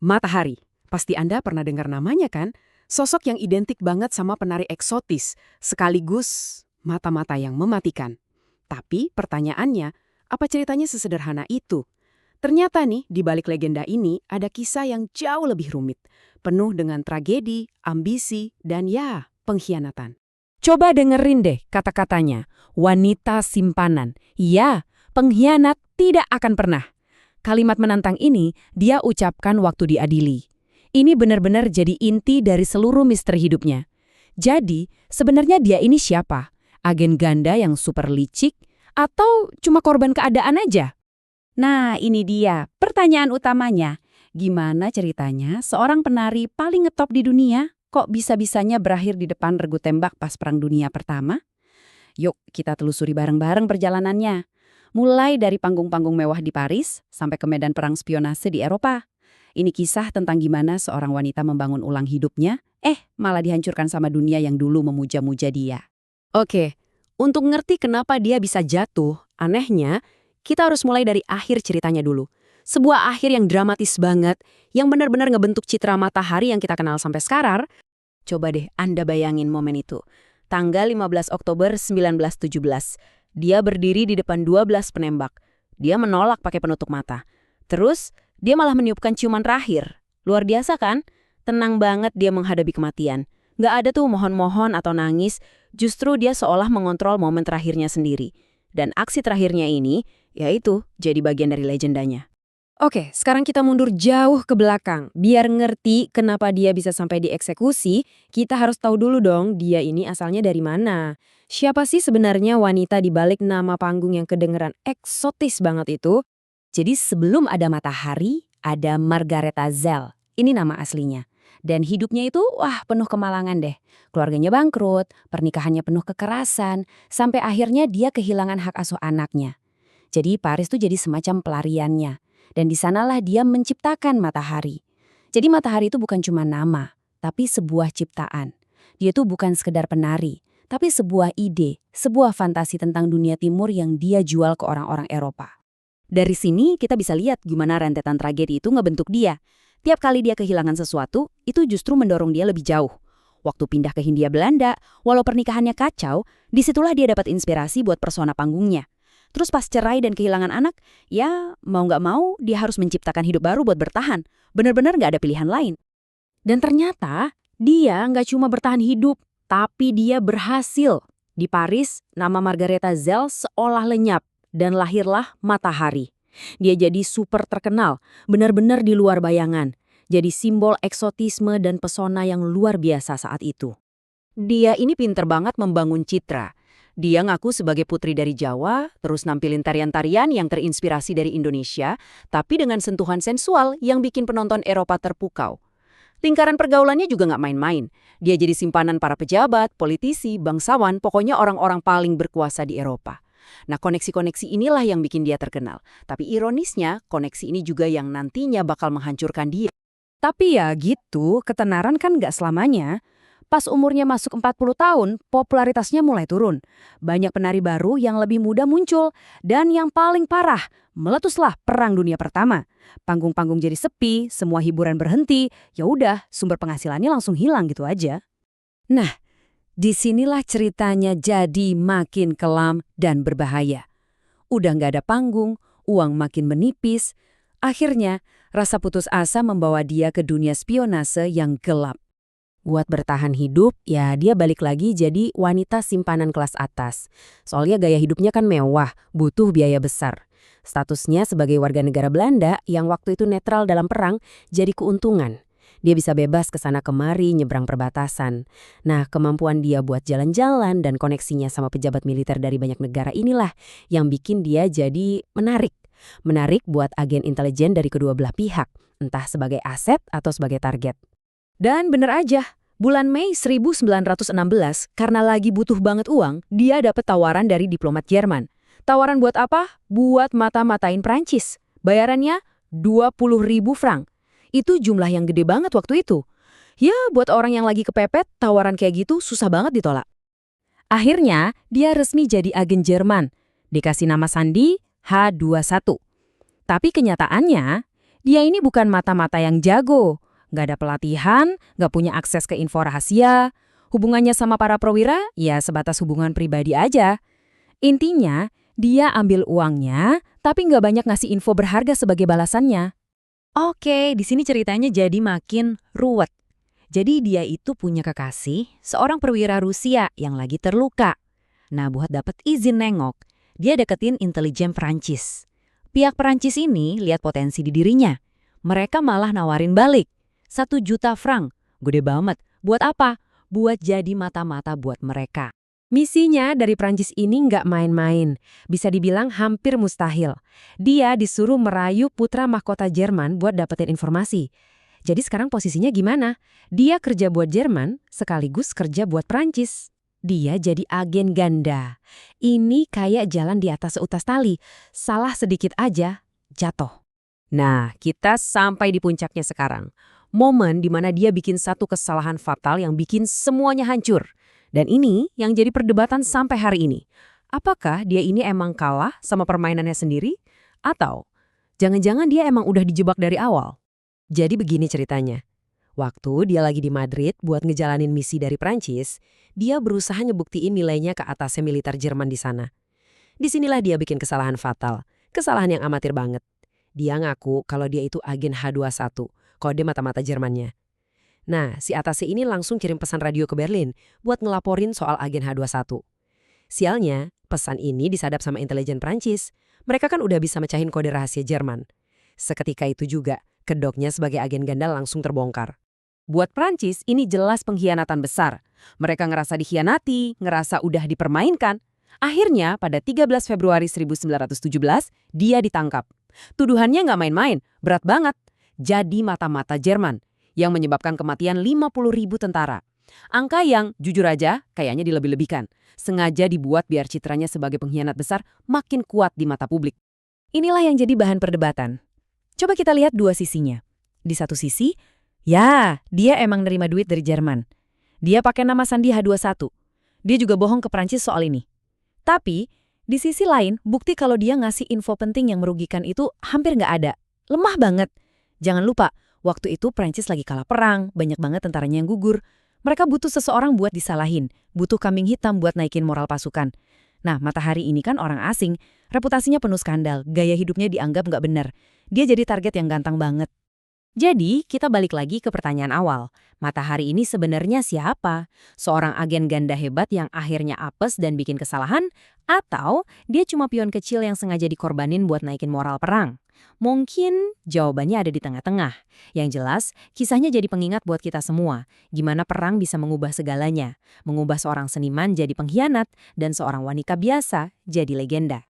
Matahari. Pasti Anda pernah dengar namanya kan? Sosok yang identik banget sama penari eksotis, sekaligus mata-mata yang mematikan. Tapi pertanyaannya, apa ceritanya sesederhana itu? Ternyata nih, di balik legenda ini ada kisah yang jauh lebih rumit, penuh dengan tragedi, ambisi, dan ya, pengkhianatan. Coba dengerin deh kata-katanya, wanita simpanan. Ya, pengkhianat tidak akan pernah. Kalimat menantang ini dia ucapkan waktu diadili. Ini benar-benar jadi inti dari seluruh misteri hidupnya. Jadi, sebenarnya dia ini siapa? Agen ganda yang super licik? Atau cuma korban keadaan aja? Nah, ini dia pertanyaan utamanya. Gimana ceritanya seorang penari paling ngetop di dunia kok bisa-bisanya berakhir di depan regu tembak pas Perang Dunia Pertama? Yuk, kita telusuri bareng-bareng perjalanannya. Mulai dari panggung-panggung mewah di Paris sampai ke medan perang spionase di Eropa. Ini kisah tentang gimana seorang wanita membangun ulang hidupnya, malah dihancurkan sama dunia yang dulu memuja-muja dia. Oke, untuk ngerti kenapa dia bisa jatuh, anehnya, kita harus mulai dari akhir ceritanya dulu. Sebuah akhir yang dramatis banget, yang benar-benar ngebentuk citra matahari yang kita kenal sampai sekarang. Coba deh Anda bayangin momen itu. Tanggal 15 Oktober 1917. Dia berdiri di depan 12 penembak. Dia menolak pakai penutup mata. Terus, dia malah meniupkan ciuman terakhir. Luar biasa kan? Tenang banget dia menghadapi kematian. Nggak ada tuh mohon-mohon atau nangis. Justru dia seolah mengontrol momen terakhirnya sendiri. Dan aksi terakhirnya ini, yaitu jadi bagian dari legendanya. Oke, sekarang kita mundur jauh ke belakang. Biar ngerti kenapa dia bisa sampai dieksekusi, kita harus tahu dulu dong dia ini asalnya dari mana. Siapa sih sebenarnya wanita di balik nama panggung yang kedengeran eksotis banget itu? Jadi sebelum ada Matahari, ada Margaretha Zell. Ini nama aslinya. Dan hidupnya itu, penuh kemalangan deh. Keluarganya bangkrut, pernikahannya penuh kekerasan, sampai akhirnya dia kehilangan hak asuh anaknya. Jadi Paris tuh jadi semacam pelariannya. Dan di sanalah dia menciptakan Matahari. Jadi Matahari itu bukan cuma nama, tapi sebuah ciptaan. Dia tuh bukan sekedar penari, tapi sebuah ide, sebuah fantasi tentang dunia timur yang dia jual ke orang-orang Eropa. Dari sini kita bisa lihat gimana rentetan tragedi itu ngebentuk dia. Tiap kali dia kehilangan sesuatu, itu justru mendorong dia lebih jauh. Waktu pindah ke Hindia Belanda, walau pernikahannya kacau, disitulah dia dapat inspirasi buat persona panggungnya. Terus pas cerai dan kehilangan anak, ya mau nggak mau dia harus menciptakan hidup baru buat bertahan. Benar-benar nggak ada pilihan lain. Dan ternyata dia nggak cuma bertahan hidup, tapi dia berhasil. Di Paris, nama Margaretha Zell seolah lenyap dan lahirlah Matahari. Dia jadi super terkenal, benar-benar di luar bayangan. Jadi simbol eksotisme dan pesona yang luar biasa saat itu. Dia ini pinter banget membangun citra. Dia ngaku sebagai putri dari Jawa, terus nampilin tarian-tarian yang terinspirasi dari Indonesia, tapi dengan sentuhan sensual yang bikin penonton Eropa terpukau. Lingkaran pergaulannya juga nggak main-main. Dia jadi simpanan para pejabat, politisi, bangsawan, pokoknya orang-orang paling berkuasa di Eropa. Nah, koneksi-koneksi inilah yang bikin dia terkenal. Tapi ironisnya, koneksi ini juga yang nantinya bakal menghancurkan dia. Tapi ya gitu, ketenaran kan nggak selamanya. Pas umurnya masuk 40 tahun, popularitasnya mulai turun. Banyak penari baru yang lebih muda muncul. Dan yang paling parah, meletuslah Perang Dunia Pertama. Panggung-panggung jadi sepi, semua hiburan berhenti. Ya udah, sumber penghasilannya langsung hilang gitu aja. Nah, disinilah ceritanya jadi makin kelam dan berbahaya. Udah nggak ada panggung, uang makin menipis. Akhirnya, rasa putus asa membawa dia ke dunia spionase yang gelap. Buat bertahan hidup, ya dia balik lagi jadi wanita simpanan kelas atas. Soalnya gaya hidupnya kan mewah, butuh biaya besar. Statusnya sebagai warga negara Belanda yang waktu itu netral dalam perang jadi keuntungan. Dia bisa bebas ke sana kemari nyebrang perbatasan. Nah, kemampuan dia buat jalan-jalan dan koneksinya sama pejabat militer dari banyak negara inilah yang bikin dia jadi menarik. Menarik buat agen intelijen dari kedua belah pihak, entah sebagai aset atau sebagai target. Dan bener aja, bulan Mei 1916, karena lagi butuh banget uang, dia dapat tawaran dari diplomat Jerman. Tawaran buat apa? Buat mata-matain Prancis. Bayarannya 20.000 franc. Itu jumlah yang gede banget waktu itu. Ya, buat orang yang lagi kepepet, tawaran kayak gitu susah banget ditolak. Akhirnya, dia resmi jadi agen Jerman. Dikasih nama sandi H21. Tapi kenyataannya, Dia ini bukan mata-mata yang jago, nggak ada pelatihan, nggak punya akses ke info rahasia. Hubungannya sama para perwira ya sebatas hubungan pribadi aja. Intinya, dia ambil uangnya, tapi nggak banyak ngasih info berharga sebagai balasannya. Oke, di sini ceritanya jadi makin ruwet. Jadi dia itu punya kekasih, seorang perwira Rusia yang lagi terluka. Nah, buat dapat izin nengok, dia deketin intelijen Perancis. Pihak Perancis ini lihat potensi di dirinya. Mereka malah nawarin balik. 1 juta franc. Gede banget. Buat apa? Buat jadi mata-mata buat mereka. Misinya dari Prancis ini nggak main-main, bisa dibilang hampir mustahil. Dia disuruh merayu putra mahkota Jerman buat dapetin informasi. Jadi sekarang posisinya gimana? Dia kerja buat Jerman, sekaligus kerja buat Prancis. Dia jadi agen ganda. Ini kayak jalan di atas seutas tali. Salah sedikit aja, jatuh. Nah, kita sampai di puncaknya sekarang. Momen di mana dia bikin satu kesalahan fatal yang bikin semuanya hancur. Dan ini yang jadi perdebatan sampai hari ini. Apakah dia ini emang kalah sama permainannya sendiri? Atau jangan-jangan dia emang udah dijebak dari awal? Jadi begini ceritanya. Waktu dia lagi di Madrid buat ngejalanin misi dari Prancis, dia berusaha nyebuktiin nilainya ke atasnya militer Jerman di sana. Disinilah dia bikin kesalahan fatal. Kesalahan yang amatir banget. Dia ngaku kalau dia itu agen H21, kode mata-mata Jermannya. Nah, si atasnya ini langsung kirim pesan radio ke Berlin buat ngelaporin soal agen H21. Sialnya, pesan ini disadap sama intelijen Prancis. Mereka kan udah bisa mecahin kode rahasia Jerman. Seketika itu juga, kedoknya sebagai agen ganda langsung terbongkar. Buat Prancis, ini jelas pengkhianatan besar. Mereka ngerasa dikhianati, ngerasa udah dipermainkan. Akhirnya, pada 13 Februari 1917, dia ditangkap. Tuduhannya nggak main-main, berat banget. Jadi mata-mata Jerman, yang menyebabkan kematian 50.000 tentara. Angka yang, jujur aja, kayaknya dilebih-lebihkan. Sengaja dibuat biar citranya sebagai pengkhianat besar makin kuat di mata publik. Inilah yang jadi bahan perdebatan. Coba kita lihat dua sisinya. Di satu sisi, ya, dia emang nerima duit dari Jerman. Dia pakai nama sandi H21. Dia juga bohong ke Prancis soal ini. Tapi, di sisi lain, bukti kalau dia ngasih info penting yang merugikan itu hampir nggak ada. Lemah banget. Jangan lupa, waktu itu Prancis lagi kalah perang, banyak banget tentaranya yang gugur. Mereka butuh seseorang buat disalahin, butuh kambing hitam buat naikin moral pasukan. Nah, Matahari ini kan orang asing, reputasinya penuh skandal, gaya hidupnya dianggap nggak benar. Dia jadi target yang ganteng banget. Jadi, kita balik lagi ke pertanyaan awal. Matahari ini sebenarnya siapa? Seorang agen ganda hebat yang akhirnya apes dan bikin kesalahan? Atau dia cuma pion kecil yang sengaja dikorbanin buat naikin moral perang? Mungkin jawabannya ada di tengah-tengah. Yang jelas, kisahnya jadi pengingat buat kita semua. Gimana perang bisa mengubah segalanya. Mengubah seorang seniman jadi pengkhianat dan seorang wanita biasa jadi legenda.